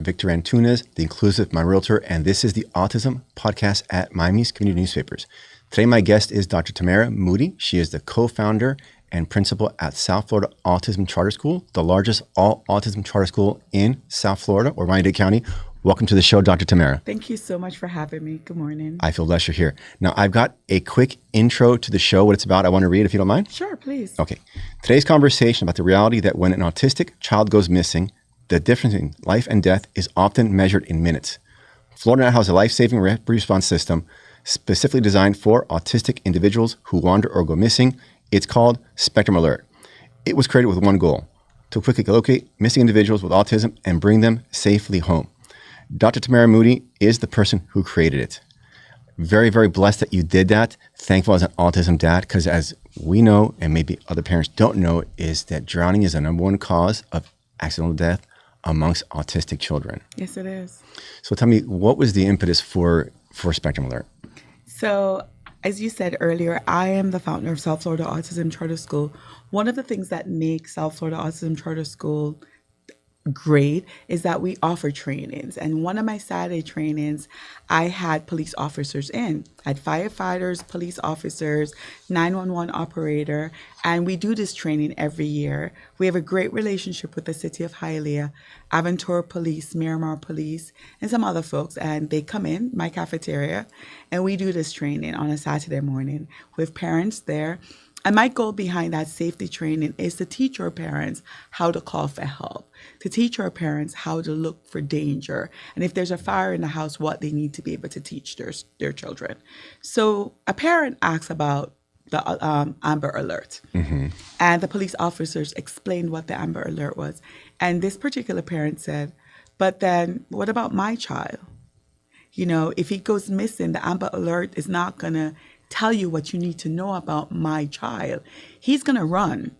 Victor Antunes, the Inclusive My Realtor, and this is the Autism Podcast at Miami's Community Newspapers. Today, my guest is Dr. Tamara Moody. She is the co-founder and principal at South Florida Autism Charter School, the largest all-autism charter school in South Florida or Miami-Dade County. Welcome to the show, Dr. Tamara. Thank you so much for having me. Good morning. I feel blessed you're here. Now, I've got a quick intro to the show, what it's about. I want to read, if you don't mind. Sure, please. Okay. Today's conversation about the reality that when an autistic child goes missing, the difference in life and death is often measured in minutes. Florida now has a life-saving response system specifically designed for autistic individuals who wander or go missing. It's called Spectrum Alert. It was created with one goal: to quickly locate missing individuals with autism and bring them safely home. Dr. Tamara Moody is the person who created it. Very, very blessed that you did that. Thankful as an autism dad, because as we know, and maybe other parents don't know, is that drowning is the number one cause of accidental death amongst autistic children. Yes, it is. So tell me, what was the impetus for Spectrum Alert? So, as you said earlier, I am the founder of South Florida Autism Charter School. One of the things that makes South Florida Autism Charter School great is that we offer trainings. And one of my Saturday trainings, I had police officers in. I had firefighters, police officers, 911 operator, and we do this training every year. We have a great relationship with the city of Hialeah, Aventura Police, Miramar Police, and some other folks. And they come in my cafeteria, and we do this training on a Saturday morning with parents there. And my goal behind that safety training is to teach our parents how to call for help, to teach our parents how to look for danger, and if there's a fire in the house, what they need to be able to teach their children. So a parent asks about the Amber Alert, and the police officers explained what the Amber Alert was. And this particular parent said, but then what about my child? You know, if he goes missing, the Amber Alert is not going to tell you what you need to know about my child. He's going to run.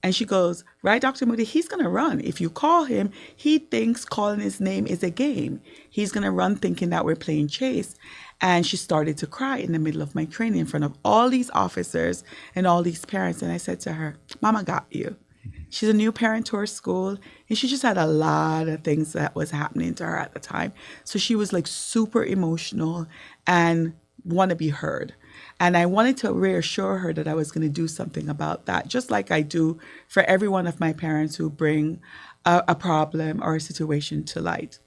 And she goes, right, Dr. Moody, he's going to run. If you call him, he thinks calling his name is a game. He's going to run thinking that we're playing chase. And she started to cry in the middle of my training in front of all these officers and all these parents. And I said to her, Mama got you. She's a new parent to her school, and she just had a lot of things that was happening to her at the time. So she was like super emotional and want to be heard. And I wanted to reassure her that I was going to do something about that, just like I do for every one of my parents who bring a problem or a situation to light.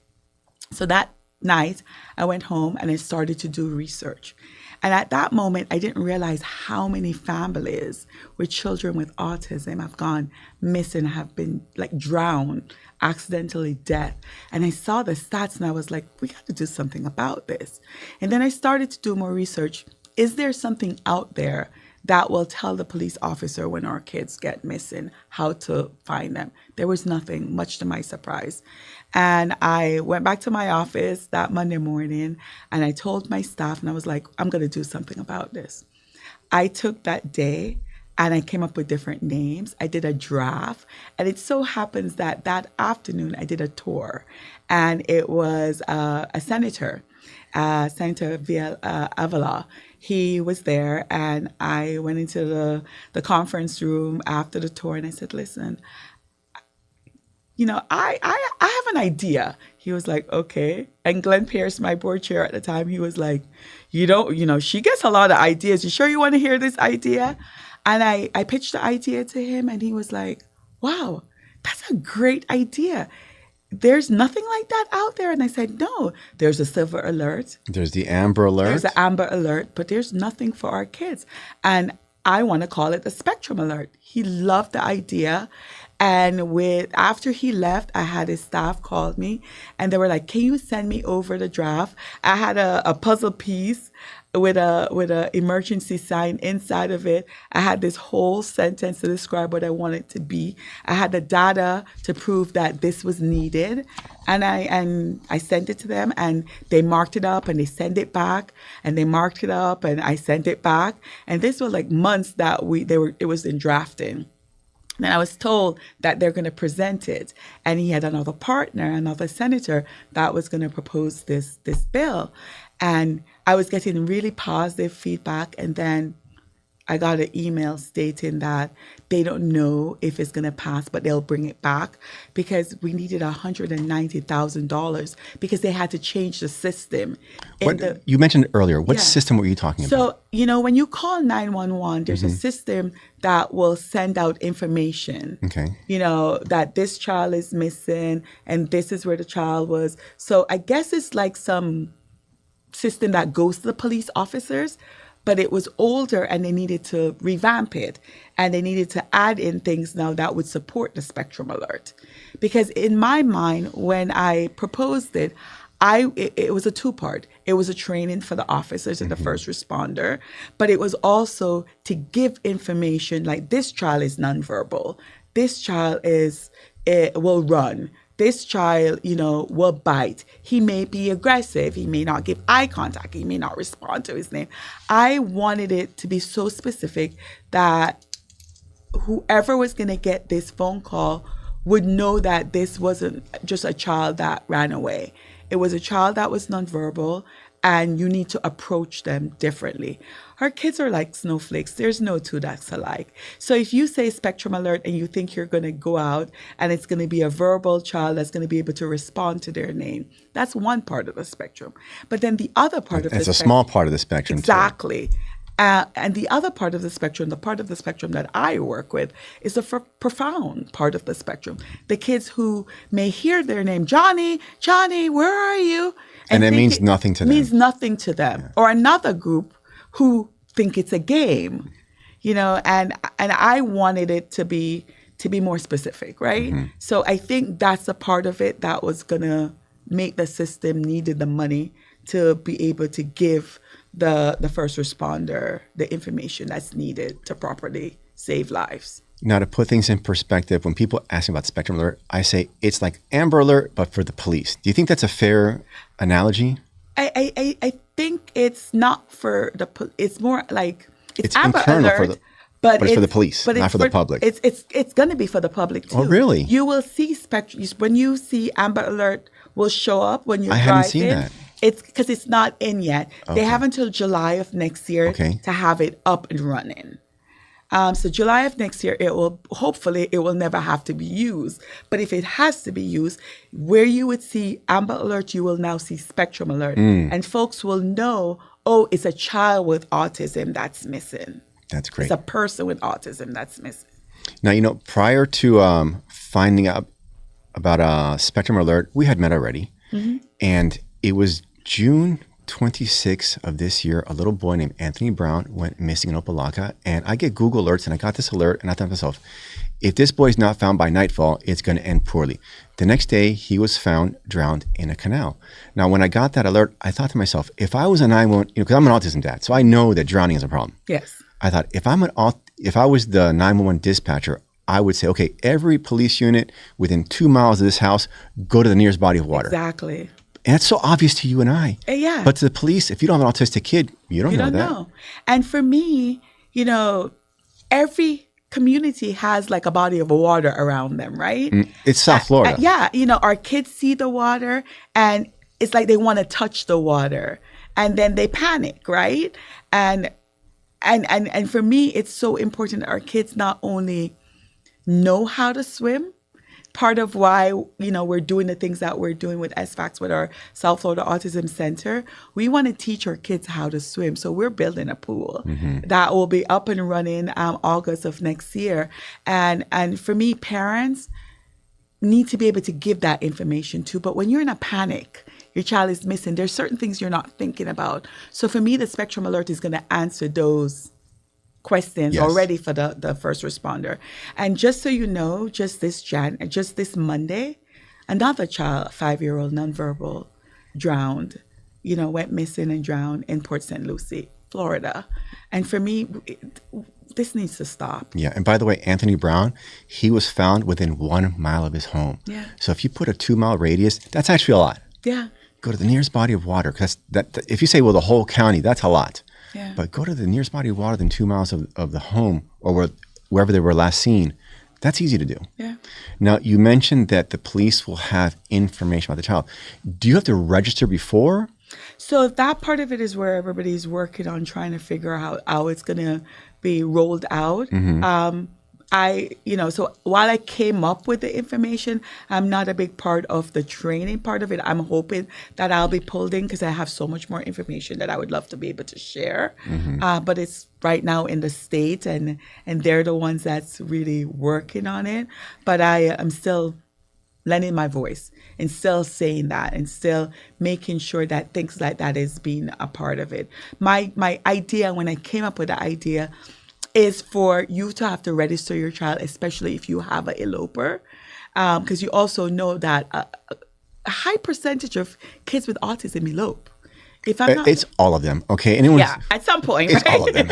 So that night, I went home and I started to do research. And at that moment, I didn't realize how many families with children with autism have gone missing, have been like drowned, accidentally death. And I saw the stats and I was like, we got to do something about this. And then I started to do more research. Is there something out there that will tell the police officer when our kids get missing how to find them? There was nothing, much to my surprise. And I went back to my office that Monday morning and I told my staff and I was like, I'm going to do something about this. I took that day and I came up with different names. I did a draft, and it so happens that that afternoon I did a tour, and it was a senator, Senator Avila. He was there, and I went into the conference room after the tour, and I said, listen, you know, I have an idea. He was like, okay. And Glenn Pierce, my board chair at the time, he was like, you know, she gets a lot of ideas. You sure you want to hear this idea? And I pitched the idea to him, and he was like, wow, that's a great idea. There's nothing like that out there. And I said, no, there's a silver alert. There's the Amber Alert. There's the Amber Alert, but there's nothing for our kids. And I want to call it the Spectrum Alert. He loved the idea. And after he left, I had his staff called me and they were like, can you send me over the draft? I had a puzzle piece with a emergency sign inside of it. I had this whole sentence to describe what I wanted to be. I had the data to prove that this was needed. And I sent it to them, and they marked it up and they sent it back, and they marked it up and I sent it back. And this was like months that it was in drafting. And I was told that they're going to present it. And he had another partner, another senator that was going to propose this bill. And I was getting really positive feedback. And then I got an email stating that they don't know if it's going to pass, but they'll bring it back because we needed $190,000 because they had to change the system. You mentioned earlier. What Yeah. system were you talking about? So, when you call 911, there's a system that will send out information. Okay. That this child is missing and this is where the child was. So I guess it's like some system that goes to the police officers, but it was older and they needed to revamp it. And they needed to add in things now that would support the Spectrum Alert. Because in my mind, when I proposed it, it was a two-part. It was a training for the officers and the first responder, but it was also to give information like this child is nonverbal. This child will run. This child, will bite. He may be aggressive. He may not give eye contact. He may not respond to his name. I wanted it to be so specific that whoever was going to get this phone call would know that this wasn't just a child that ran away. It was a child that was nonverbal, and you need to approach them differently. Our kids are like snowflakes. There's no two that's alike. So if you say Spectrum Alert and you think you're going to go out and it's going to be a verbal child that's going to be able to respond to their name, that's one part of the spectrum. But then the other part of the spectrum... It's a small part of the spectrum. Exactly. And the other part of the spectrum, the part of the spectrum that I work with, is the profound part of the spectrum. The kids who may hear their name, Johnny, where are you? And it means nothing to them. Means nothing to them. Yeah. Or another group who think it's a game, and I wanted it to be more specific, right? Mm-hmm. So I think that's a part of it that was gonna make the system needed the money to be able to give the first responder the information that's needed to properly save lives. Now, to put things in perspective, when people ask me about Spectrum Alert, I say it's like Amber Alert, but for the police. Do you think that's a fair analogy? I think it's not for it's more like it's Amber internal Alert, but it's for the police, not for the public. It's going to be for the public too. Oh, really? You will see when you see Amber Alert will show up when you're driving. I haven't seen that. It's because it's not in yet. Okay. They have until July of next year to have it up and running. So July of next year, hopefully it will never have to be used. But if it has to be used, where you would see Amber Alert, you will now see Spectrum Alert. And folks will know, it's a child with autism that's missing. That's great. It's a person with autism that's missing. Now, prior to finding out about Spectrum Alert, we had met already. Mm-hmm. And it was June 26th of this year, a little boy named Anthony Brown went missing in Opelika. And I get Google alerts, and I got this alert, and I thought to myself, if this boy's not found by nightfall, it's going to end poorly. The next day, he was found drowned in a canal. Now, when I got that alert, I thought to myself, if I was a 911, because I'm an autism dad, so I know that drowning is a problem. Yes. I thought, if I was the 911 dispatcher, I would say, okay, every police unit within 2 miles of this house, go to the nearest body of water. Exactly. And it's so obvious to you and I. Yeah. But to the police, if you don't have an autistic kid, you don't know that. And for me, every community has like a body of water around them, right? It's South Florida. Yeah. Our kids see the water and it's like they want to touch the water and then they panic, right? And for me, it's so important that our kids not only know how to swim. Part of why, we're doing the things that we're doing with SFACS, with our South Florida Autism Center, we want to teach our kids how to swim. So we're building a pool that will be up and running August of next year. And for me, parents need to be able to give that information too. But when you're in a panic, your child is missing, there's certain things you're not thinking about. So for me, the Spectrum Alert is going to answer those questions already for the first responder. And just so you know, just this Monday, another child, a 5-year-old nonverbal, drowned, went missing and drowned in Port St. Lucie, Florida. And for me, this needs to stop. Yeah. And by the way, Anthony Brown, he was found within 1 mile of his home. Yeah. So if you put a 2-mile radius, that's actually a lot. Yeah. Go to the nearest body of water. Because if you say, well, the whole county, that's a lot. Yeah. But go to the nearest body of water than 2 miles of the home or wherever they were last seen. That's easy to do. Yeah. Now, you mentioned that the police will have information about the child. Do you have to register before? So that part of it is where everybody's working on trying to figure out how it's going to be rolled out. So while I came up with the information, I'm not a big part of the training part of it. I'm hoping that I'll be pulled in because I have so much more information that I would love to be able to share. But it's right now in the state, and they're the ones that's really working on it. But I am still lending my voice and still saying that and still making sure that things like that is being a part of it. My idea, when I came up with the idea, is for you to have to register your child, especially if you have an eloper, because you also know that a high percentage of kids with autism elope. If I'm not, it's all of them, okay? At some point, it's right? all of them.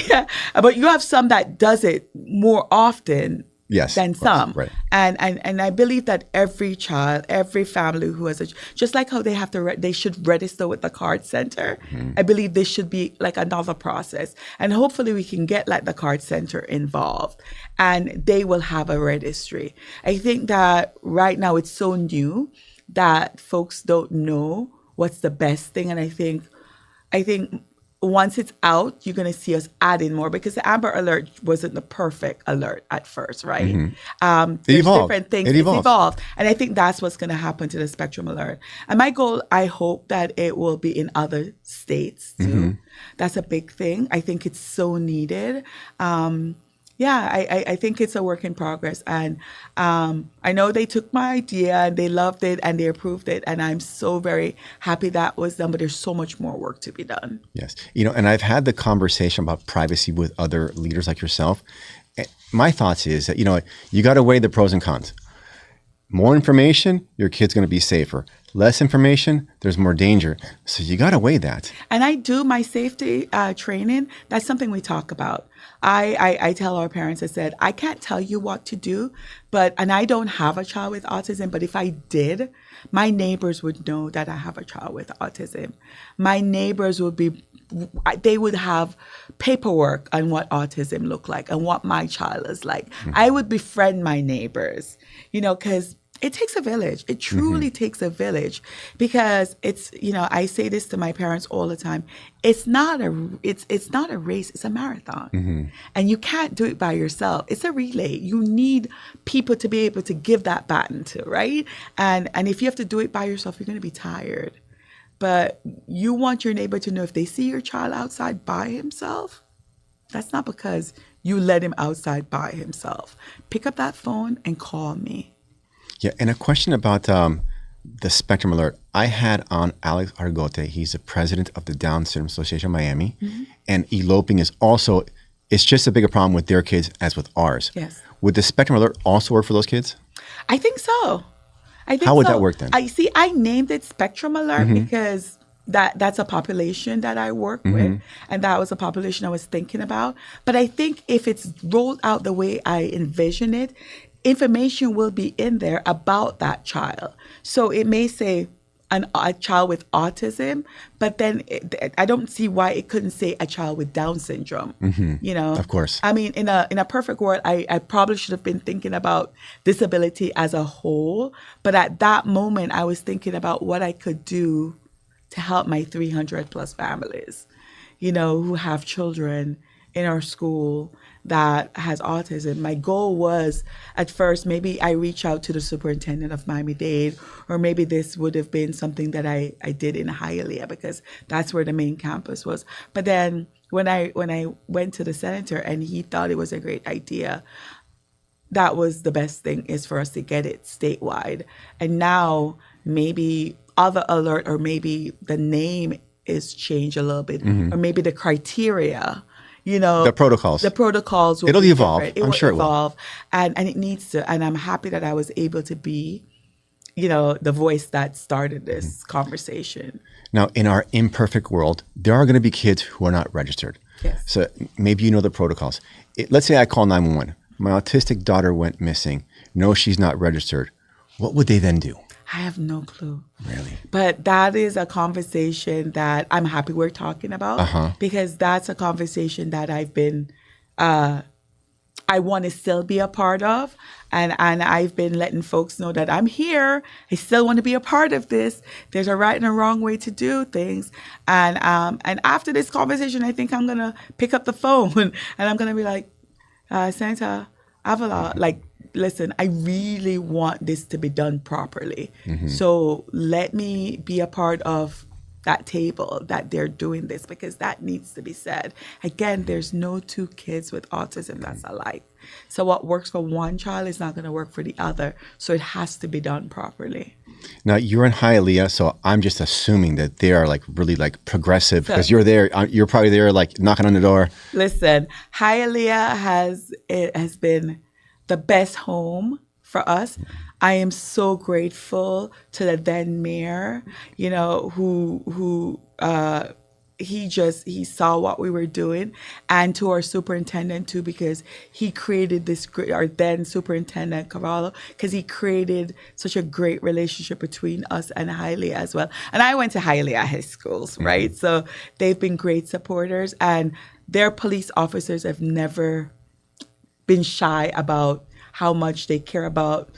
Yeah. But you have some that does it more often than some. Right. And I believe that every child, every family who has just like how they have to, they should register with the card center. I believe this should be like another process. And hopefully we can get like the card center involved and they will have a registry. I think that right now it's so new that folks don't know what's the best thing. And I think once it's out, you're going to see us adding more because the Amber Alert wasn't the perfect alert at first, right? It There's evolved. different things. It It's evolved. evolved. And I think that's what's going to happen to the Spectrum Alert. And my goal, I hope that it will be in other states too. That's a big thing. I think it's so needed. I think it's a work in progress. And I know they took my idea and they loved it and they approved it. And I'm so very happy that was done, but there's so much more work to be done. Yes. And I've had the conversation about privacy with other leaders like yourself. My thoughts is that, you got to weigh the pros and cons. More information, your kid's going to be safer. Less information, there's more danger. So you got to weigh that. And I do my safety training. That's something we talk about. I tell our parents, I said, I can't tell you what to do, and I don't have a child with autism, but if I did, my neighbors would know that I have a child with autism. My neighbors they would have paperwork on what autism looked like and what my child is like. I would befriend my neighbors, because it takes a village. It truly takes a village because it's, I say this to my parents all the time. It's not a race. It's a marathon. And you can't do it by yourself. It's a relay. You need people to be able to give that baton to, right? And if you have to do it by yourself, you're going to be tired. But you want your neighbor to know if they see your child outside by himself, that's not because you let him outside by himself. Pick up that phone and call me. Yeah, and a question about the Spectrum Alert. I had on Alex Argote. He's the president of the Down Syndrome Association of Miami. And eloping is also, it's just a bigger problem with their kids as with ours. Yes. Would the Spectrum Alert also work for those kids? I think so. How would that work then? I named it Spectrum Alert because that's a population that I work with, and that was a population I was thinking about. But I think if it's rolled out the way I envision it, information will be in there about that child. So it may say a child with autism, but then I don't see why it couldn't say a child with Down syndrome. Of course. I mean, in a perfect world, I probably should have been thinking about disability as a whole. But at that moment, I was thinking about what I could do to help my 300 plus families, who have children in our school that has autism. My goal was at first, maybe I reach out to the superintendent of Miami-Dade, or maybe this would have been something that I did in Hialeah because that's where the main campus was. But then when I went to the senator and he thought it was a great idea, that was the best thing is for us to get it statewide. And now maybe other alert, or maybe the name is changed a little bit, or maybe the criteria, the protocols. The protocols will It'll evolve. I'm sure it will. And it needs to. And I'm happy that I was able to be, the voice that started this conversation. Now, in our imperfect world, there are going to be kids who are not registered. Yes. So maybe the protocols. Let's say I call 911. My autistic daughter went missing. No, she's not registered. What would they then do? I have no clue. Really? But that is a conversation that I'm happy we're talking about because that's a conversation that I've been I want to still be a part of. And I've been letting folks know that I'm here. I still want to be a part of this. There's a right and a wrong way to do things. And after this conversation, I think I'm going to pick up the phone and I'm going to be like, Santa Avila, like, listen, I really want this to be done properly. So let me be a part of that table that they're doing this, because that needs to be said. Again, there's no two kids with autism that's alike. So what works for one child is not going to work for the other. So it has to be done properly. Now, you're in Hialeah, so I'm just assuming that they are like really like progressive, because you're there. You're probably there like knocking on the door. Listen, Hialeah has been the best home for us. I am so grateful to the then mayor, you know, who he saw what we were doing, and to our superintendent too, because he created this great, our then superintendent Cavallo, because he created such a great relationship between us and Hialeah as well. And I went to Hialeah high schools, right? So they've been great supporters, and their police officers have never been shy about how much they care about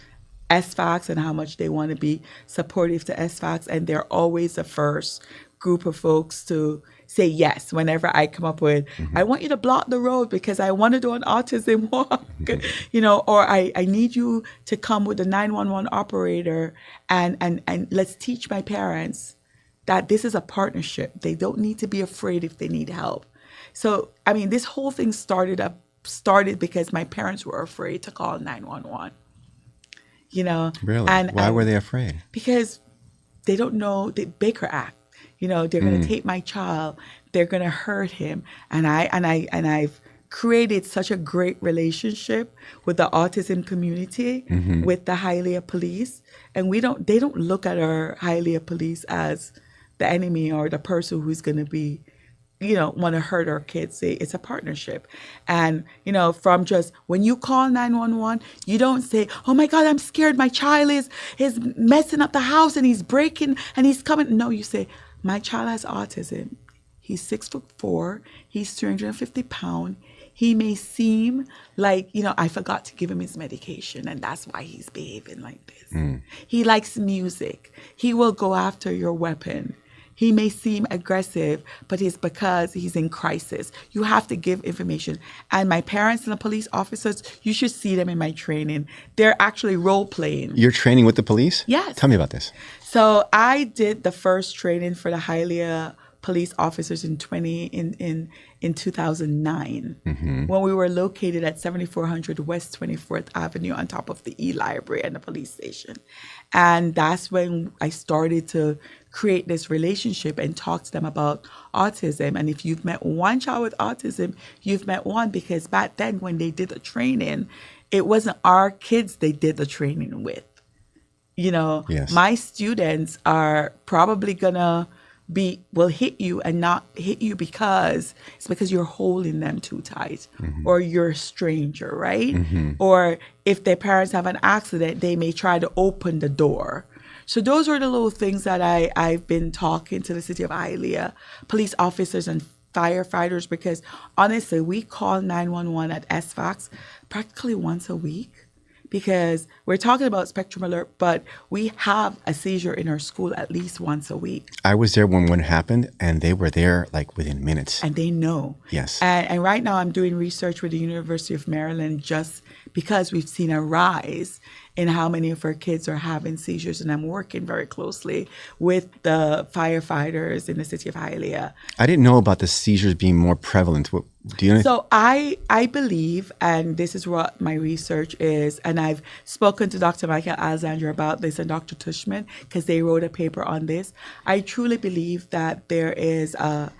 SFACs and how much they want to be supportive to SFACs. And they're always the first group of folks to say yes whenever I come up with, I want you to block the road because I want to do an autism walk, you know, or I need you to come with the 911 operator and let's teach my parents that this is a partnership. They don't need to be afraid if they need help. So, I mean, this whole thing started because my parents were afraid to call 911. You know, really? And why were they afraid? Because they don't know the Baker Act. You know, they're going to take my child. They're going to hurt him. And I've created such a great relationship with the autism community, with the Hialeah police, and they don't look at our Hialeah police as the enemy or the person who's going to be, you know, want to hurt our kids. It's a partnership. And, you know, from just when you call 911, you don't say, oh my God, I'm scared. My child is messing up the house and he's breaking and he's coming. No, you say, my child has autism. He's 6'4". He's 350 pounds. He may seem like, you know, I forgot to give him his medication and that's why he's behaving like this. He likes music. He will go after your weapon. He may seem aggressive, but it's because he's in crisis. You have to give information. And my parents and the police officers, you should see them in my training. They're actually role playing. You're training with the police? Yes. Tell me about this. So I did the first training for the Hialeah police officers in 2009, when we were located at 7400 West 24th Avenue on top of the E-Library and the police station. And that's when I started to create this relationship and talk to them about autism. And if you've met one child with autism, you've met one, because back then when they did the training, it wasn't our kids they did the training with. You know, yes. My students are probably gonna will hit you and not hit you because you're holding them too tight, or you're a stranger, right? Or if their parents have an accident, they may try to open the door. So those are the little things that I've been talking to the city of Hialeah, police officers and firefighters, because honestly, we call 911 at SFACs practically once a week. Because we're talking about Spectrum Alert, but we have a seizure in our school at least once a week. I was there when one happened, and they were there like within minutes. And they know. Yes. And right now I'm doing research with the University of Maryland just because we've seen a rise in how many of our kids are having seizures. And I'm working very closely with the firefighters in the city of Hialeah. I didn't know about the seizures being more prevalent. Do you know? So I believe, and this is what my research is, and I've spoken to Dr. Michael Alexander about this and Dr. Tushman, because they wrote a paper on this. I truly believe that there is a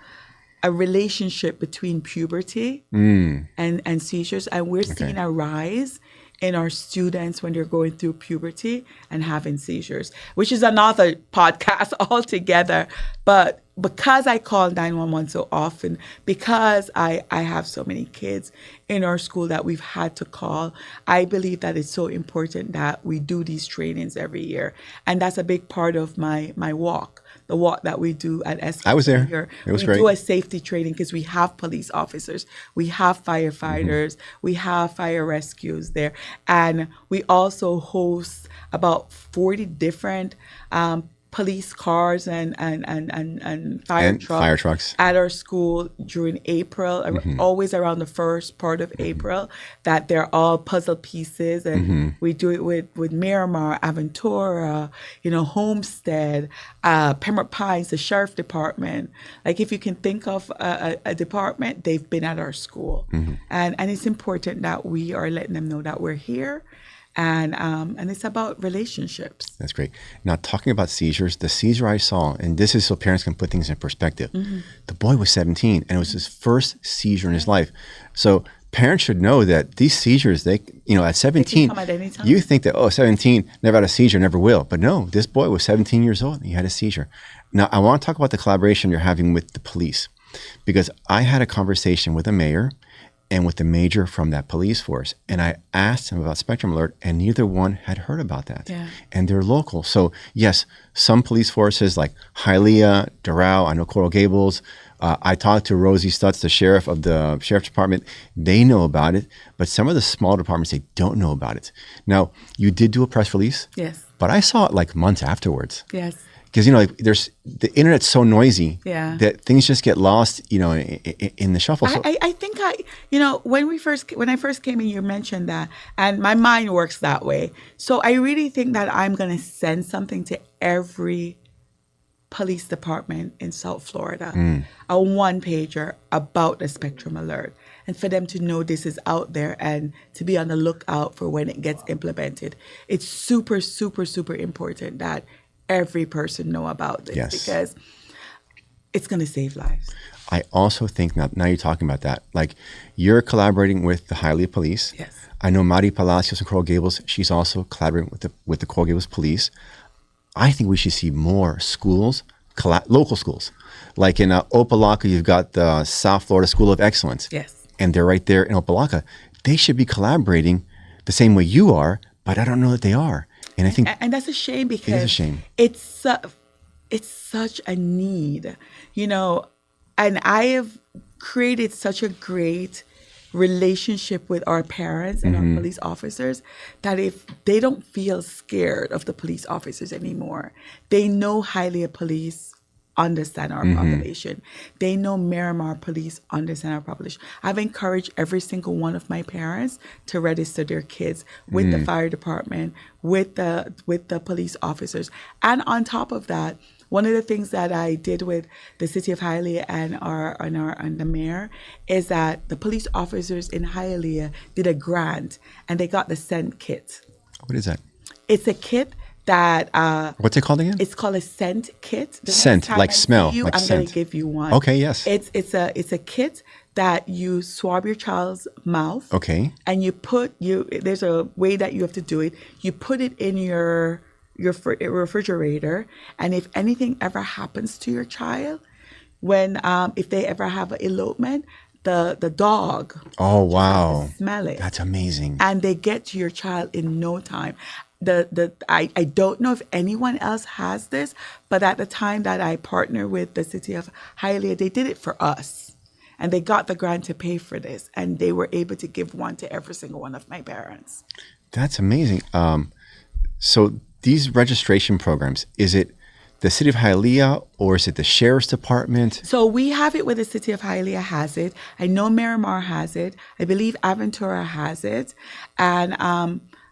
relationship between puberty and seizures, and we're seeing a rise in our students when they're going through puberty and having seizures, which is another podcast altogether. But because I call 911 so often, because I have so many kids in our school that we've had to call, I believe that it's so important that we do these trainings every year. And that's a big part of my walk. The walk that we do at SK. I was there. It was great. We do a safety training because we have police officers, we have firefighters, we have fire rescues there. And we also host about 40 different police cars and fire trucks at our school during April, always around the first part of April, that they're all puzzle pieces. And we do it with Miramar, Aventura, Homestead, Pembroke Pines, the sheriff department. Like, if you can think of a department, they've been at our school. And it's important that we are letting them know that we're here. And it's about relationships. That's great. Now, talking about seizures, the seizure I saw, and this is so parents can put things in perspective. The boy was 17, and it was his first seizure in his life. So parents should know that these seizures, at 17, you think that, 17, never had a seizure, never will. But no, this boy was 17 years old, and he had a seizure. Now, I want to talk about the collaboration you're having with the police, because I had a conversation with a mayor and with the major from that police force. And I asked him about Spectrum Alert, and neither one had heard about that. Yeah. And they're local. So yes, some police forces like Hialeah, Doral, I know Coral Gables. I talked to Rosie Stutz, the sheriff of the sheriff's department. They know about it, but some of the small departments, they don't know about it. Now, you did do a press release. Yes. But I saw it like months afterwards. Yes. Because, there's the internet's so noisy that things just get lost, in the shuffle. So, I think when I first came in, you mentioned that, and my mind works that way. So I really think that I'm going to send something to every police department in South Florida, a one-pager about the Spectrum Alert, and for them to know this is out there and to be on the lookout for when it gets implemented. It's super, super, super important that every person know about this, because it's going to save lives. I also think now you're talking about that, like, you're collaborating with the Hialeah Police. Yes. I know Mari Palacios in Coral Gables. She's also collaborating with the Coral Gables Police. I think we should see more schools, local schools. Like in Opelika, you've got the South Florida School of Excellence. Yes. And they're right there in Opelika. They should be collaborating the same way you are, but I don't know that they are. And I think, and that's a shame, because it is a shame. It's such a need, and I have created such a great relationship with our parents and our police officers that if they don't feel scared of the police officers anymore, they know Hialeah Police understand our population. They know Miramar Police understand our population. I've encouraged every single one of my parents to register their kids with the fire department, with the police officers. And on top of that, one of the things that I did with the city of Hialeah and the mayor is that the police officers in Hialeah did a grant, and they got the scent kit. What is that? It's a kit that what's it called again? It's called a scent kit. Scent, like smell, like I'm scent. going to give you one. Okay, yes. It's a kit that you swab your child's mouth. Okay. And there's a way that you have to do it. You put it in your refrigerator, and if anything ever happens to your child, if they ever have an elopement, the dog. Oh wow! Smell it. That's amazing. And they get to your child in no time. I don't know if anyone else has this, but at the time that I partnered with the city of Hialeah, they did it for us, and they got the grant to pay for this, and they were able to give one to every single one of my parents. That's amazing. So these registration programs, is it the city of Hialeah or is it the sheriff's department? So we have it where the city of Hialeah has it. I know Miramar has it. I believe Aventura has it. And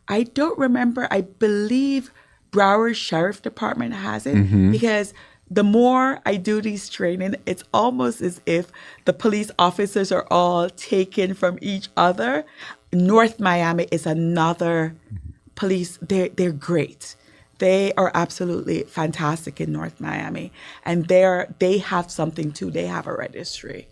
I don't remember. I believe Broward Sheriff Department has it, because the more I do these training, it's almost as if the police officers are all taken from each other. North Miami is another police. They're great. They are absolutely fantastic in North Miami, and they have something too. They have a registry.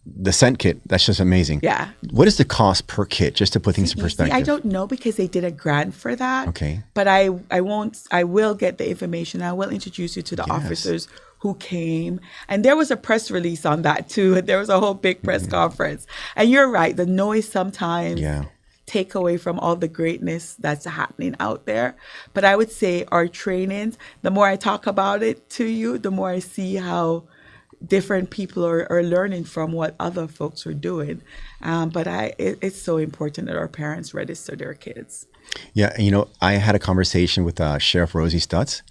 The scent kit, that's just amazing. Yeah. What is the cost per kit, just to put things in perspective? I don't know, because they did a grant for that. Okay. But I will get the information. I will introduce you to the officers who came. And there was a press release on that too. There was a whole big press conference. And you're right, the noise sometimes take away from all the greatness that's happening out there. But I would say our trainings, the more I talk about it to you, the more I see how different people are learning from what other folks are doing. But it's so important that our parents register their kids. Yeah, and I had a conversation with Sheriff Rosie Stutz,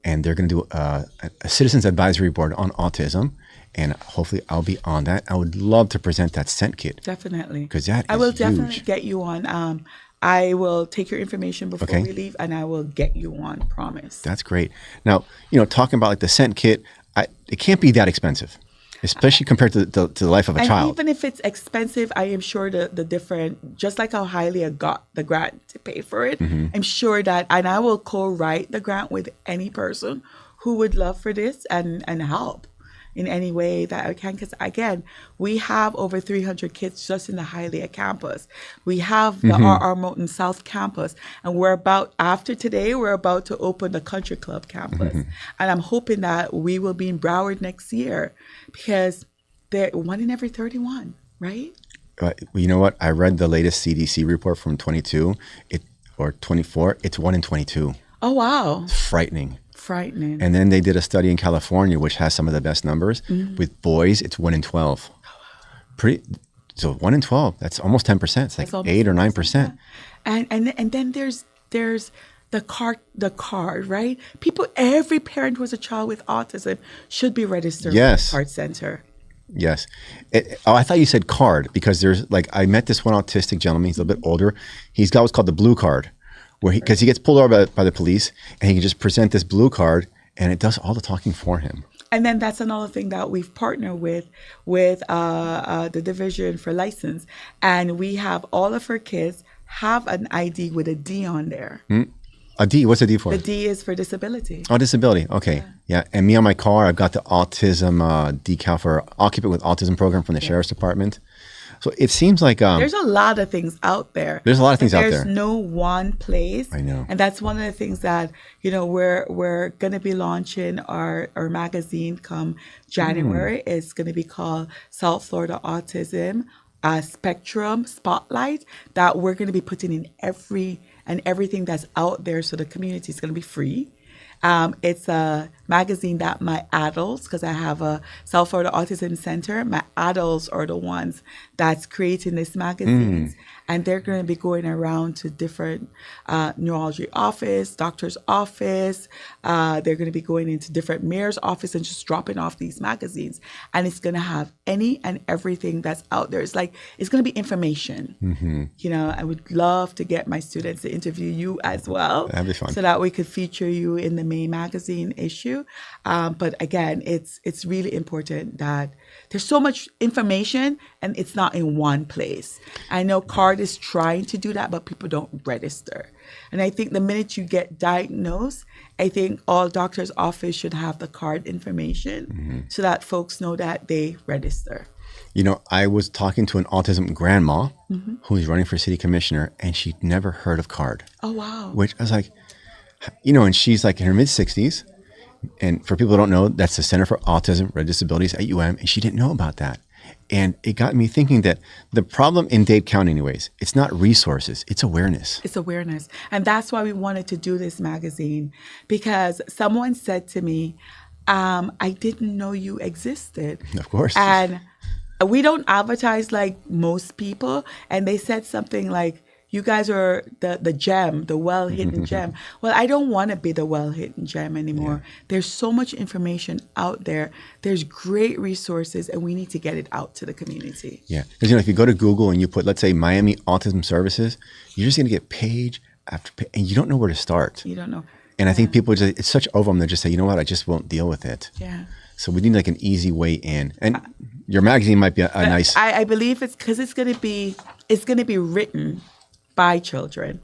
and they're going to do a Citizens Advisory Board on autism, and hopefully I'll be on that. I would love to present that scent kit. Definitely. Because that is I will huge. definitely get you on. I will take your information before we leave, and I will get you on, promise. That's great. Now, talking about like the scent kit, it can't be that expensive, especially compared to the life of a child. Even if it's expensive, I am sure the different, just like how highly I got the grant to pay for it, I'm sure that, and I will co-write the grant with any person who would love for this and help in any way that I can. Because again, we have over 300 kids just in the Hialeah campus. We have the R.R. Moulton South campus, and after today, we're about to open the Country Club campus. And I'm hoping that we will be in Broward next year, because they're 1 in every 31, right? You know what? I read the latest CDC report from 22 or 24. It's 1 in 22. Oh, wow. It's frightening. And then they did a study in California, which has some of the best numbers. With boys, it's 1 in 12. So 1 in 12, that's almost 10%. It's like 8 or 9%. And then there's the card, right? Every parent who has a child with autism should be registered with the CARD Center. Yes. I thought you said card, because I met this one autistic gentleman. He's a little bit older. He's got what's called the blue card, because he gets pulled over by the police, and he can just present this blue card, and it does all the talking for him. And then that's another thing that we've partnered with the Division for License, and we have all of our kids have an ID with a D on there. A D? What's a D for? The D is for disability. Oh, disability. Okay. Yeah. And me on my car, I've got the autism decal for Occupant with Autism program from the Sheriff's Department. So it seems like there's a lot of things out there. There's a lot of things out there. There's no one place. I know. And that's one of the things that, we're going to be launching our magazine come January. It's going to be called South Florida Autism Spectrum Spotlight, that we're going to be putting in everything that's out there, so the community is going to be free. It's a magazine that my adults, because I have a South Florida Autism Center, my adults are the ones that's creating this magazine. And they're going to be going around to different neurology office, doctor's office. They're going to be going into different mayor's office and just dropping off these magazines. And it's going to have any and everything that's out there. It's going to be information. I would love to get my students to interview you as well. That'd be fun. So that we could feature you in the May magazine issue. But again, it's really important that there's so much information and it's not in one place. I know CARD is trying to do that, but people don't register. And I think the minute you get diagnosed, I think all doctors' office should have the CARD information so that folks know that they register. I was talking to an autism grandma who's running for city commissioner, and she'd never heard of CARD. Oh, wow. Which I was like, and she's like in her mid-60s. And for people who don't know, that's the Center for Autism Rare Disabilities at UM, and she didn't know about that. And it got me thinking that the problem in Dade County anyways, it's not resources, it's awareness. It's awareness. And that's why we wanted to do this magazine, because someone said to me, I didn't know you existed. Of course. And we don't advertise like most people. And they said something like, you guys are the gem, the well-hidden gem. Well, I don't want to be the well-hidden gem anymore. There's so much information out there. There's great resources, and we need to get it out to the community. Yeah. Because, if you go to Google and you put, let's say, Miami Autism Services, you're just going to get page after page, and you don't know where to start. You don't know. And I think people it's such overwhelm. They just say, you know what, I just won't deal with it. Yeah. So we need like an easy way in. And your magazine might be a nice. I believe it's because it's going to be written by children.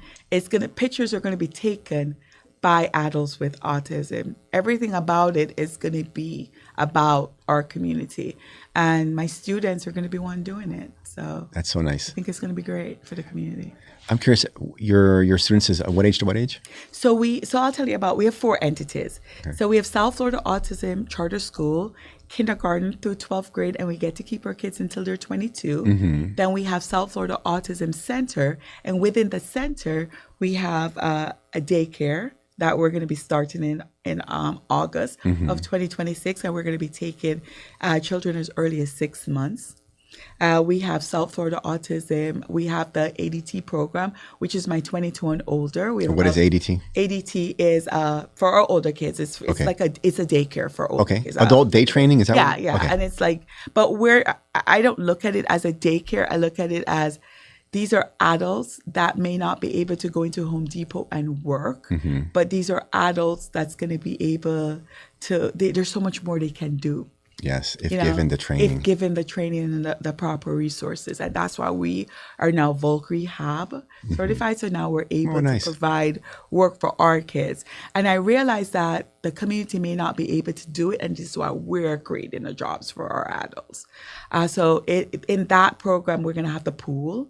Pictures are going to be taken by adults with autism. Everything about it is going to be about our community. And my students are going to be one doing it. So That's so nice. I think it's going to be great for the community. I'm curious, your students is what age to what age? So I'll tell you we have 4 entities. Okay. So we have South Florida Autism Charter School, kindergarten through 12th grade, and we get to keep our kids until they're 22. Mm-hmm. Then we have South Florida Autism Center, and within the center, we have a daycare that we're going to be starting in August of 2026, and we're going to be taking children as early as 6 months. We have South Florida Autism. We have the ADT program, which is my 22 and older. What is ADT? ADT is for our older kids. It's okay. It's a daycare for older kids. Adult day training, is that yeah, what? Yeah. Okay. And it's but I don't look at it as a daycare. I look at it as these are adults that may not be able to go into Home Depot and work, but these are adults that's going to be able to, there's so much more they can do. Yes, if given the training. If given the training and the proper resources. And that's why we are now Volk Rehab certified. So now we're able to provide work for our kids. And I realize that the community may not be able to do it. And this is why we're creating the jobs for our adults. So in that program, we're going to have the pool.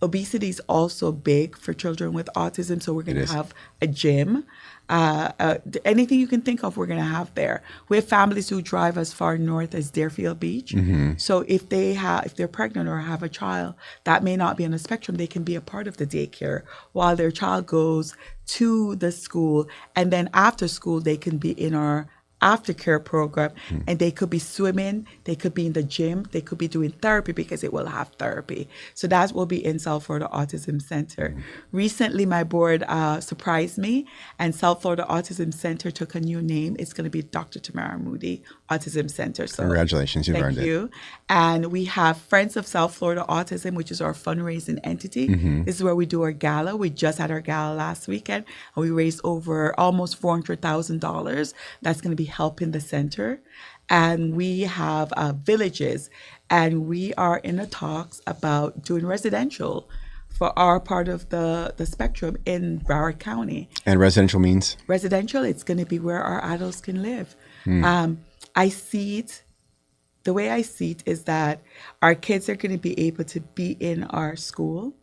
Obesity is also big for children with autism. So we're going to have a gym. Anything you can think of, we're going to have there. We have families who drive as far north as Deerfield Beach. So if they're pregnant or have a child that may not be on the spectrum, they can be a part of the daycare while their child goes to the school. And then after school, they can be in our aftercare program, and they could be swimming, they could be in the gym, they could be doing therapy because it will have therapy. So that will be in South Florida Autism Center. Recently, my board surprised me, and South Florida Autism Center took a new name. It's going to be Dr. Tamara Moody Autism Center. So congratulations, you've earned it. Thank you. And we have Friends of South Florida Autism, which is our fundraising entity. This is where we do our gala. We just had our gala last weekend, and we raised over almost $400,000. That's going to be helping the center. And we have villages, and we are in the talks about doing residential for our part of the spectrum in Broward County. And residential means? Residential, it's going to be where our adults can live. I see it, the way I see it is that our kids are going to be able to be in our school,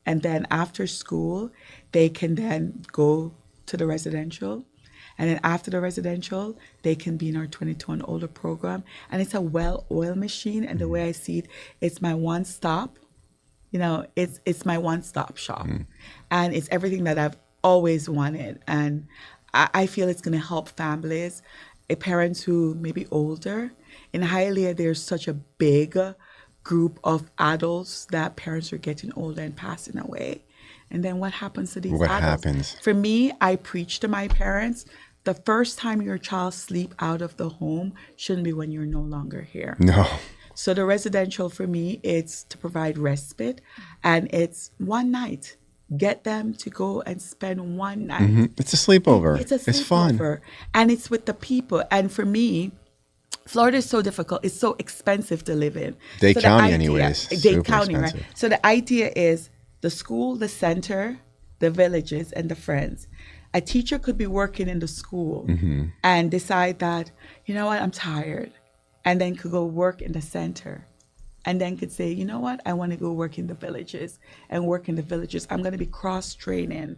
and then after school, they can then go to the residential. And then after the residential, they can be in our 22 and older program. And it's a well-oiled machine. And the way I see it, it's my one-stop. It's my one-stop shop. And it's everything that I've always wanted. And I feel it's going to help families, parents who may be older. In Hialeah, there's such a big group of adults that parents are getting older and passing away. And then what happens to these adults? What happens? For me, I preach to my parents, the first time your child sleep out of the home shouldn't be when you're no longer here. No. So the residential for me, it's to provide respite, and it's one night. Get them to go and spend one night. It's a sleepover. It's fun. And it's with the people. And for me, Florida is so difficult. It's so expensive to live in. Dade County anyways. Dade County, right? So the idea is the school, the center, the villages, and the friends. A teacher could be working in the school and decide that, you know what, I'm tired. And then could go work in the center. And then could say, you know what, I want to go work in the villages and work in the villages. I'm going to be cross-training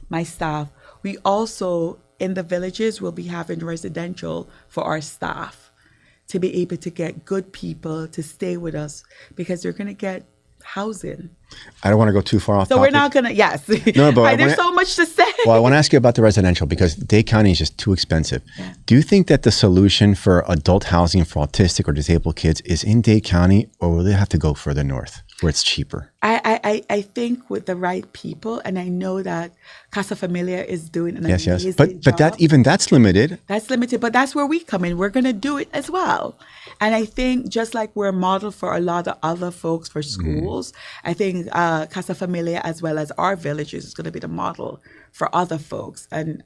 my staff. We also, in the villages, will be having residential for our staff to be able to get good people to stay with us because they're going to get housing. I don't want to go too far off topic. We're not going to, yes. No, but there's so much to say. Well, I want to ask you about the residential because Dade County is just too expensive. Yeah. Do you think that the solution for adult housing for autistic or disabled kids is in Dade County, or will they have to go further north where it's cheaper? I think with the right people, and I know that Casa Familia is doing an amazing job. But that's limited. That's limited, but that's where we come in. We're going to do it as well. And I think just like we're a model for a lot of other folks for schools, I think Casa Familia as well as our villages is going to be the model for other folks. And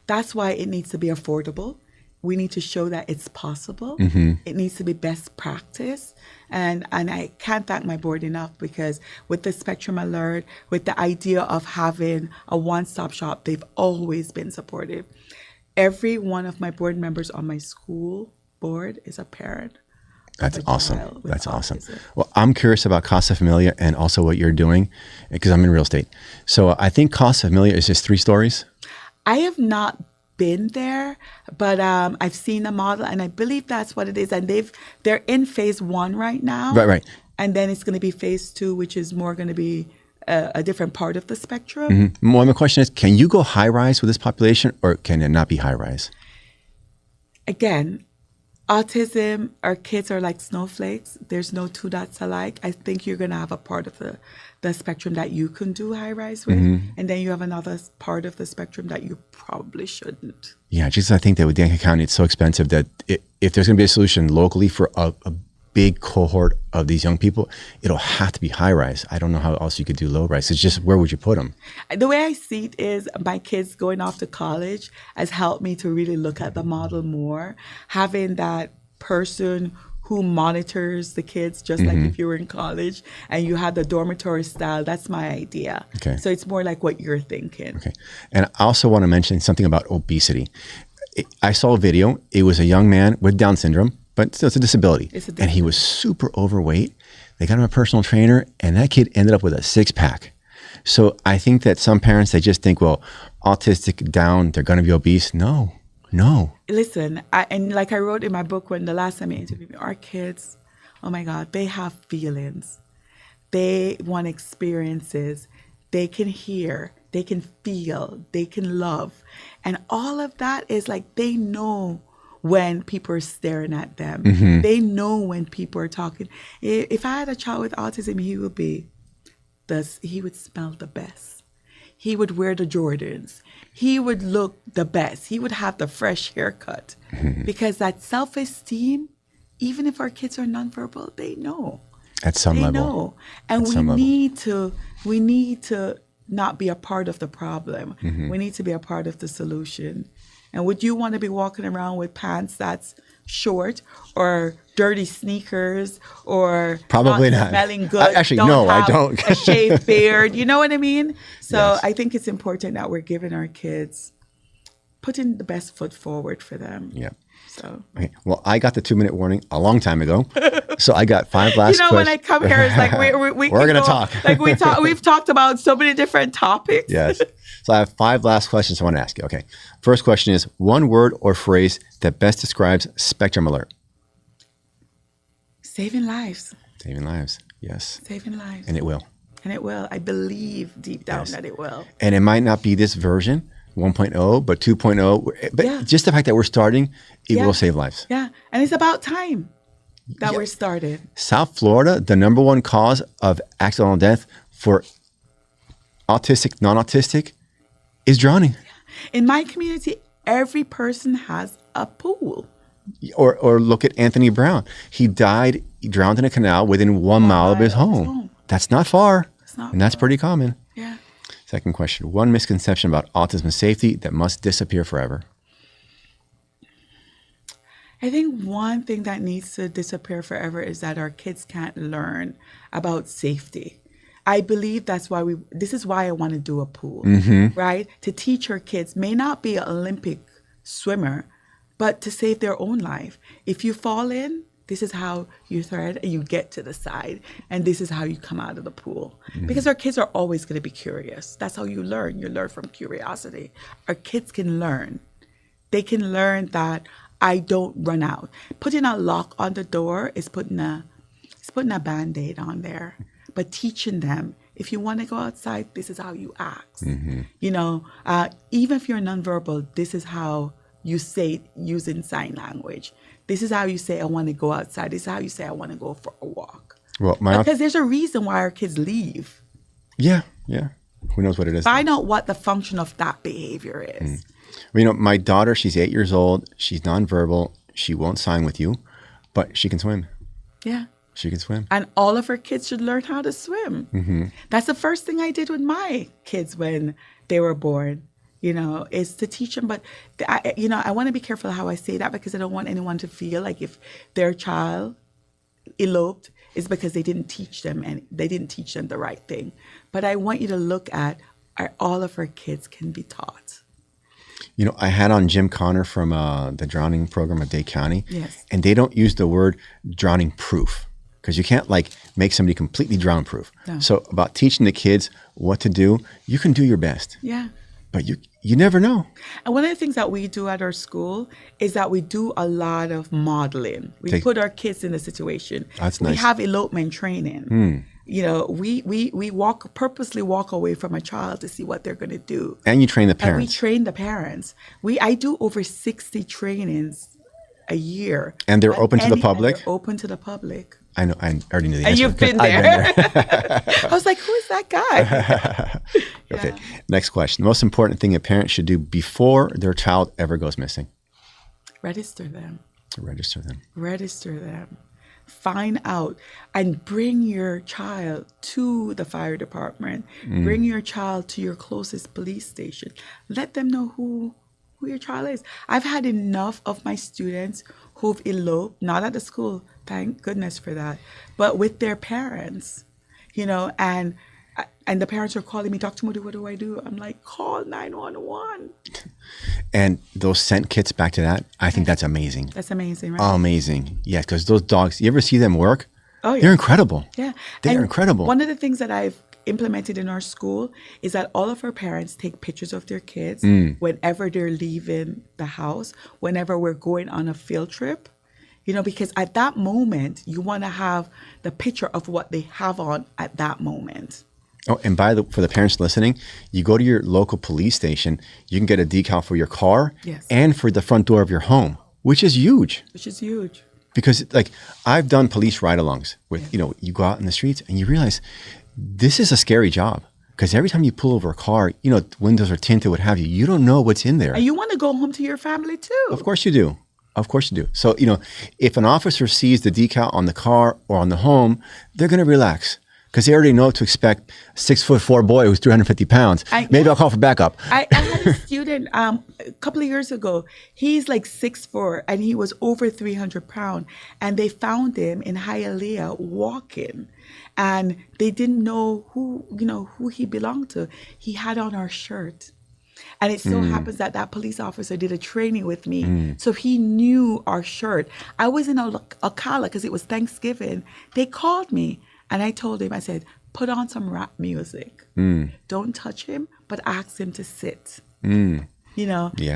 that's why it needs to be affordable. we need to show that it's possible. It needs to be best practice. And I can't thank my board enough, because with the Spectrum Alert, with the idea of having a one-stop shop, they've always been supportive. Every one of my board members on my school board is a parent. That's of a awesome. child with That's awesome. autism. Well, I'm curious about Casa Familia and also what you're doing, because I'm in real estate. So I think Casa Familia is just 3 stories. I have not been there, but I've seen the model, and I believe that's what it is. And they're in phase 1 right now. Right. And then it's going to be phase 2, which is more going to be a different part of the spectrum. Well, my question is, can you go high rise with this population, or can it not be high rise? Again, autism, our kids are like snowflakes. There's no 2 dots alike. I think you're going to have a part of the spectrum that you can do high rise with. And then you have another part of the spectrum that you probably shouldn't. Yeah, just I think that with Yankee County, it's so expensive that if there's going to be a solution locally for a big cohort of these young people, it'll have to be high rise. I don't know how else you could do low rise. It's just, where would you put them? The way I see it is, my kids going off to college has helped me to really look at the model more. Having that person who monitors the kids, just like if you were in college and you had the dormitory style, that's my idea. Okay. So it's more like what you're thinking. Okay. And I also want to mention something about obesity. I saw a video. It was a young man with Down syndrome, but still, it's a disability. And he was super overweight. They got him a personal trainer, and that kid ended up with a 6-pack. So I think that some parents, they just think, well, autistic, Down, they're going to be obese. No. Listen, and like I wrote in my book when the last time you interviewed me, our kids, oh my God, they have feelings. They want experiences. They can hear, they can feel, they can love. And all of that is like, they know when people are staring at them. They know when people are talking. If I had a child with autism, he would smell the best. He would wear the Jordans. He would look the best. He would have the fresh haircut. Because that self-esteem, even if our kids are nonverbal, they know. At some level. They know. And we need to not be a part of the problem. We need to be a part of the solution. And would you want to be walking around with pants that's short, or dirty sneakers, or probably not smelling good? Actually, no, I don't. A shaved beard. You know what I mean? So Yes. I think it's important that we're giving our kids, putting the best foot forward for them. Yeah. So. Okay. Well, I got the 2-minute warning a long time ago. So I got 5 last questions. When I come here, it's like we're going to talk. Like we've talked about so many different topics. Yes. So I have 5 last questions I want to ask you. Okay. First question is, one word or phrase that best describes Spectrum Alert. Saving lives. Saving lives. Yes. Saving lives. And it will. And it will. I believe deep down that it will. And it might not be this version, 1.0, but 2.0. But just the fact that we're starting, it will save lives. Yeah. And it's about time that we're started. South Florida, the number 1 cause of accidental death for autistic, non-autistic is drowning. In my community, every person has a pool. Or look at Anthony Brown. He drowned in a canal within 1 mile of his home. That's not far. And that's pretty common. Yeah. Second question. One misconception about autism safety that must disappear forever. I think one thing that needs to disappear forever is that our kids can't learn about safety. I believe this is why I want to do a pool, right? To teach our kids, may not be an Olympic swimmer, but to save their own life. If you fall in, this is how you thread and you get to the side. And this is how you come out of the pool. Because our kids are always going to be curious. That's how you learn. You learn from curiosity. Our kids can learn. They can learn that I don't run out. Putting a lock on the door is putting a Band-Aid on there. But teaching them, if you want to go outside, this is how you act. You know, even if you're nonverbal, this is how you say it using sign language. This is how you say, I want to go outside. This is how you say, I want to go for a walk. Well, because there's a reason why our kids leave. Yeah. Who knows what it is? Find out what the function of that behavior is. Well, you know, my daughter, she's 8 years old. She's nonverbal. She won't sign with you, but she can swim. Yeah. She can swim. And all of her kids should learn how to swim. That's the first thing I did with my kids when they were born. is to teach them. But I want to be careful how I say that, because I don't want anyone to feel like if their child eloped is because they didn't teach them and they didn't teach them the right thing. But I want you to look at, all of our kids can be taught. I had on Jim Connor from the drowning program at Dade County. Yes. And they don't use the word drowning proof, because you can't make somebody completely drown proof. No. So about teaching the kids what to do, you can do your best. Yeah. But you never know. And one of the things that we do at our school is that we do a lot of modeling. We put our kids in a situation. That's nice. We have elopement training. We purposely walk away from a child to see what they're going to do. And you train the parents. And we train the parents. I do over 60 trainings a year. And they're open to the public? They're open to the public. I know. I already knew the answer. And you've been there. I was like, who is that guy? Okay. Yeah. Next question. The most important thing a parent should do before their child ever goes missing? Register them. Register them. Register them. Find out and bring your child to the fire department. Bring your child to your closest police station. Let them know who your child is. I've had enough of my students who've eloped, not at the school, thank goodness for that, but with their parents, and the parents are calling me, Dr. Moody, what do I do? I'm like, call 911. And those scent kits, back to that, I think that's amazing. That's amazing, right? Amazing. Yeah, because those dogs, you ever see them work? Oh, yeah. They're incredible. Yeah. They're incredible. One of the things that I've implemented in our school is that all of our parents take pictures of their kids whenever they're leaving the house, whenever we're going on a field trip, because at that moment, you want to have the picture of what they have on at that moment. Oh, and for the parents listening, you go to your local police station, you can get a decal for your car and for the front door of your home, which is huge. Because I've done police ride-alongs with, you go out in the streets and you realize this is a scary job, because every time you pull over a car, windows are tinted, what have you. You don't know what's in there. And you want to go home to your family too. Of course you do. Of course you do. So, if an officer sees the decal on the car or on the home, they're going to relax, because they already know what to expect. 6'4" boy who's 350 pounds. Maybe I'll call for backup. I had a student a couple of years ago. He's like 6'4" and he was over 300 pounds. And they found him in Hialeah walking. And they didn't know who he belonged to. He had on our shirt. And it so happens that police officer did a training with me. So he knew our shirt. I was in Ocala because it was Thanksgiving. They called me and I told him, I said, put on some rap music. Don't touch him, but ask him to sit. Yeah.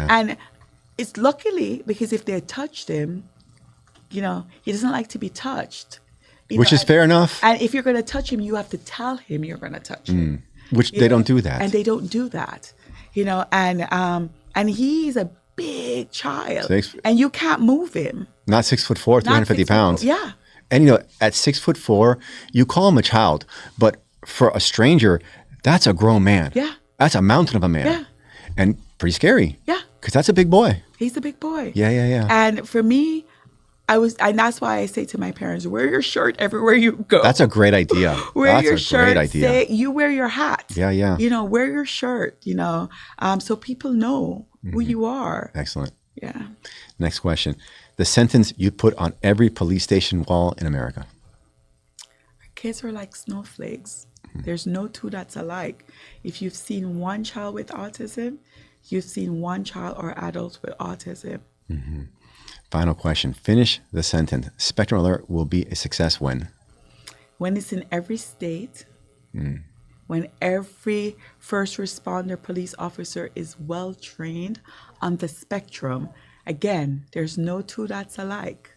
And it's luckily because if they touched him, he doesn't like to be touched. Which is fair enough. And if you're going to touch him, you have to tell him you're going to touch him. Which they don't do that. And they don't do that. And he's a big child. And you can't move him. Not 6'4", 350 pounds. Yeah. And at 6'4", you call him a child, but for a stranger, that's a grown man. Yeah. That's a mountain of a man. Yeah. And pretty scary. Yeah. Because that's a big boy. He's a big boy. Yeah. And for me, and that's why I say to my parents, wear your shirt everywhere you go. That's a great idea. Wear your shirt. You wear your hat. Yeah. Wear your shirt, so people know who you are. Excellent. Yeah. Next question. The sentence you put on every police station wall in America. Our kids are like snowflakes. There's no two that's alike. If you've seen one child with autism, you've seen one child or adult with autism. Final question. Finish the sentence. Spectrum Alert will be a success when? When it's in every state. When every first responder police officer is well trained on the spectrum. Again, there's no two that's alike.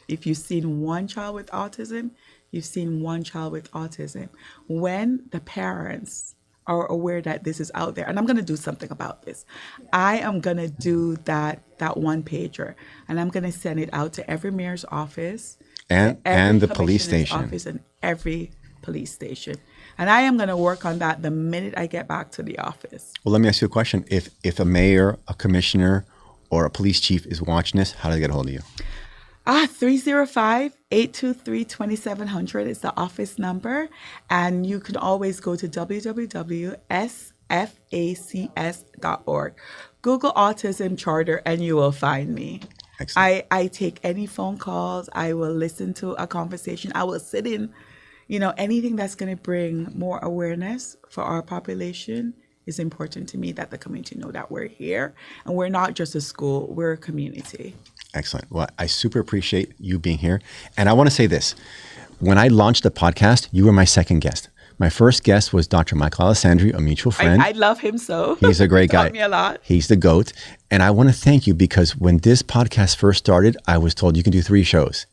If you've seen one child with autism, you've seen one child with autism. When the parents are aware that this is out there, and I'm going to do something about this. I am going to do that one pager, and I'm going to send it out to every mayor's office and the police station. Office and every police station. And I am going to work on that the minute I get back to the office. Well, let me ask you a question. If a mayor, a commissioner, or a police chief is watching this, how do they get a hold of you? 305-823-2700 is the office number. And you can always go to www.sfdc, facs.org. Google Autism Charter and you will find me. Excellent. I take any phone calls. I will listen to a conversation. I will sit in, anything that's going to bring more awareness for our population is important to me, that the community know that we're here and we're not just a school, we're a community. Excellent. Well, I super appreciate you being here. And I want to say this. When I launched the podcast, you were my second guest. My first guest was Dr. Michael Alessandri, a mutual friend. I love him so. He's a great guy. Taught me a lot. He's the GOAT. And I want to thank you because when this podcast first started, I was told you can do 3 shows.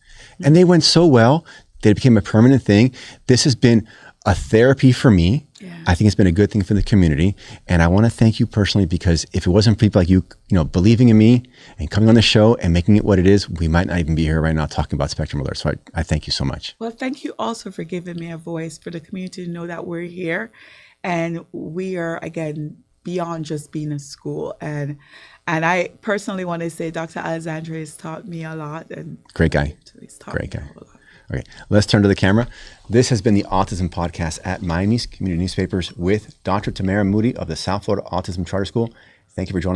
And they went so well that it became a permanent thing. This has been a therapy for me. Yeah. I think it's been a good thing for the community. And I want to thank you personally because if it wasn't for people like you, believing in me and coming on the show and making it what it is, we might not even be here right now talking about Spectrum Alert. So I thank you so much. Well, thank you also for giving me a voice for the community to know that we're here. And we are, again, beyond just being a school. And I personally want to say Dr. Alessandri has taught me a lot. And great guy. He's taught Great me guy. a lot. Okay, let's turn to the camera. This has been the Autism Podcast at Miami's Community Newspapers with Dr. Tamara Moody of the South Florida Autism Charter School. Thank you for joining us.